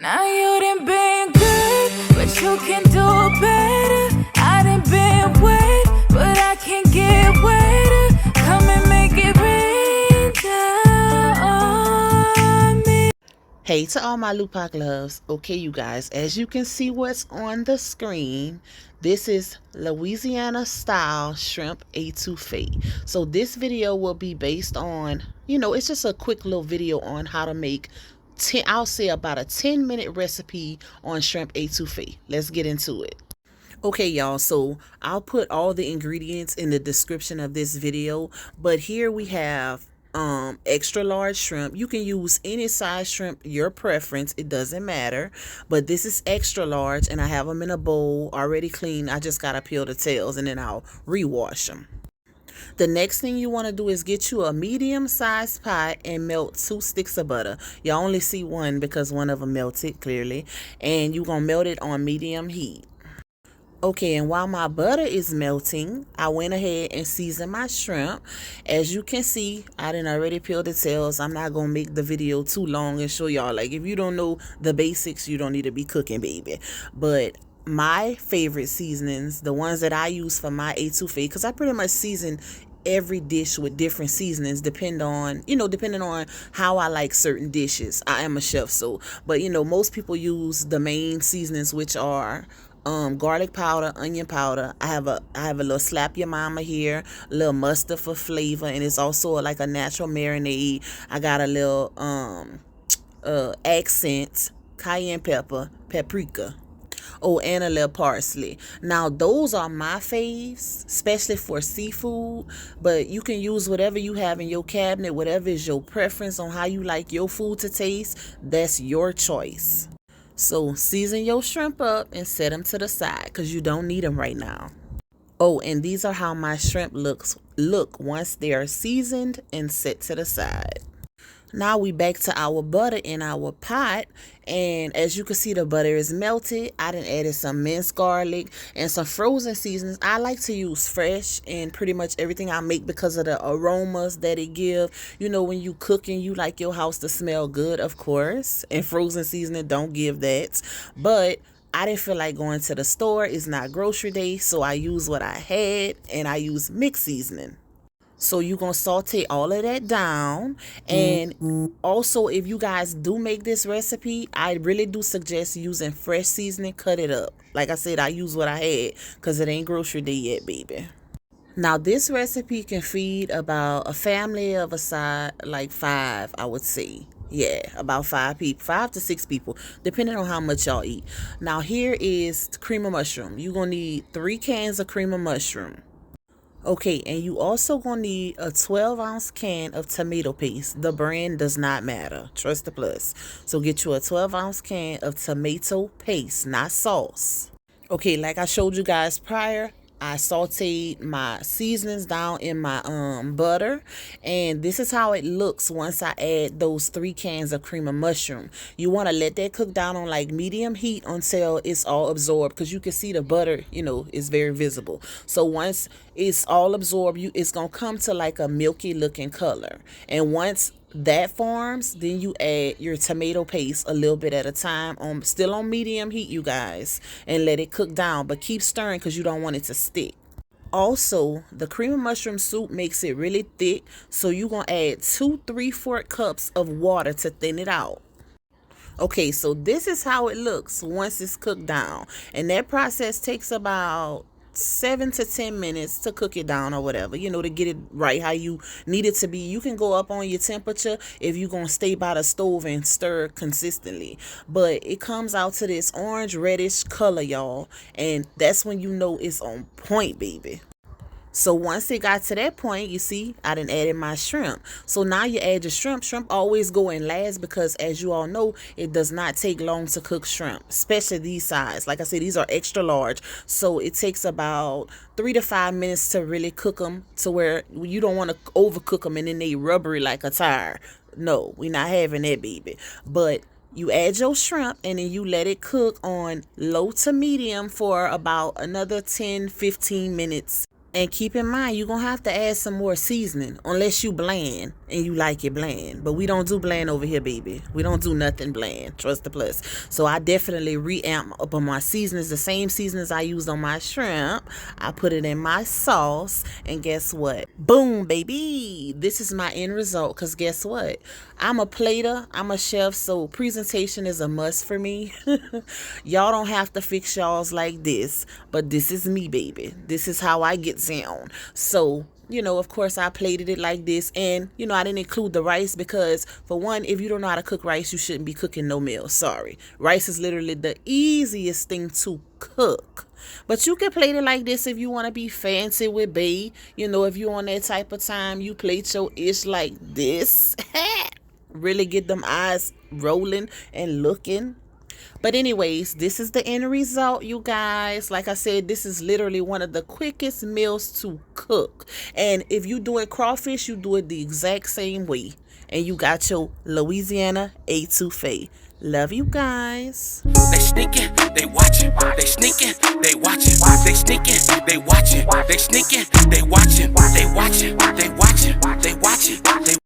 Now you done been good, but you can do better. I done been wet, but I can get wetter. Come and make it rain down on me. Hey to all my Lupac loves. Okay, you guys, as you can see what's on the screen, this is Louisiana style shrimp etouffee. So this video will be based on, it's just a quick little video on how to make I'll say about a 10-minute recipe on shrimp etouffee. Let's get into it. Okay, y'all, so I'll put all the ingredients in the description of this video, but here we have extra large shrimp. You can use any size shrimp, your preference, it doesn't matter, but this is extra large and I have them in a bowl already clean. I just gotta peel the tails and then I'll rewash them. The next thing you want to do is get you a medium-sized pot and melt 2 sticks of butter. You only see one because one of them melted clearly, and you're going to melt it on medium heat. Okay, and while my butter is melting, I went ahead and seasoned my shrimp. As you can see, I didn't already peel the tails. I'm not going to make the video too long and show y'all. Like, if you don't know the basics, you don't need to be cooking, baby. But my favorite seasonings, the ones that I use for my etouffee, because I pretty much season every dish with different seasonings depending on how I like certain dishes. I am a chef, so, but most people use the main seasonings, which are garlic powder, onion powder. I have a little slap your mama here, a little mustard for flavor, and it's also like a natural marinade. I got a little accent, cayenne pepper, paprika. Oh, and a little parsley. Now, those are my faves, especially for seafood, but you can use whatever you have in your cabinet, whatever is your preference on how you like your food to taste. That's your choice. So season your shrimp up and set them to the side because you don't need them right now. Oh, and these are how my shrimp look once they are seasoned and set to the side. Now we back to our butter in our pot, and as you can see, the butter is melted. I done added some minced garlic and some frozen seasonings. I like to use fresh and pretty much everything I make because of the aromas that it give. When you cooking, you like your house to smell good, of course, and frozen seasoning don't give that. But I didn't feel like going to the store. It's not grocery day, so I use what I had, and I use mixed seasoning. So you're going to saute all of that down. And also, if you guys do make this recipe, I really do suggest using fresh seasoning. Cut it up. Like I said, I use what I had because it ain't grocery day yet, baby. Now, this recipe can feed about a family of a size, like 5, I would say. Yeah, about 5 people, 5 to 6 people, depending on how much y'all eat. Now, here is cream of mushroom. You're going to need 3 cans of cream of mushroom. Okay, and you also gonna need a 12-ounce can of tomato paste. The brand does not matter. Trust the plus. So get you a 12-ounce can of tomato paste, not sauce. Okay, like I showed you guys prior, I sauteed my seasonings down in my butter, and this is how it looks once I add those 3 cans of cream of mushroom. You want to let that cook down on like medium heat until it's all absorbed, because you can see the butter, is very visible. So once it's all absorbed, it's gonna come to like a milky looking color, and once that forms, then you add your tomato paste a little bit at a time, still on medium heat, you guys, and let it cook down, but keep stirring because you don't want it to stick. Also, the cream of mushroom soup makes it really thick, so you're gonna add 2 3/4 cups of water to thin it out. Okay, so this is how it looks once it's cooked down, and that process takes about 7 to 10 minutes to cook it down or whatever, to get it right how you need it to be. You can go up on your temperature if you're going to stay by the stove and stir consistently, but it comes out to this orange reddish color, y'all, and that's when you know it's on point, baby. So once it got to that point, you see, I done added my shrimp. So now you add your shrimp. Shrimp always go in last because, as you all know, it does not take long to cook shrimp, especially these size. Like I said, these are extra large. So it takes about 3 to 5 minutes to really cook them to where you don't want to overcook them and then they rubbery like a tire. No, we're not having that, baby. But you add your shrimp and then you let it cook on low to medium for about another 10-15 minutes. And keep in mind, you're going to have to add some more seasoning unless you bland and you like it bland. But we don't do bland over here, baby. We don't do nothing bland. Trust the plus. So I definitely reamp up on my seasonings. The same seasonings I used on my shrimp, I put it in my sauce. And guess what? Boom, baby. This is my end result. Because guess what? I'm a plater. I'm a chef. So presentation is a must for me. Y'all don't have to fix y'all's like this. But this is me, baby. This is how I get down. So, of course, I plated it like this. And, I didn't include the rice because, for one, if you don't know how to cook rice, you shouldn't be cooking no meal. Sorry. Rice is literally the easiest thing to cook. But you can plate it like this if you want to be fancy with bae. If you're on that type of time, you plate your ish like this. Really get them eyes rolling and looking. But anyways, this is the end result, you guys. Like I said, this is literally one of the quickest meals to cook. And if you doing crawfish, you do it the exact same way. And you got your Louisiana Etouffee. Love you guys. They sneaking, they watching, they sneaking, they watching, they sneaking, they watching, they sneaking, they watching, they watching, they watching, they watching, they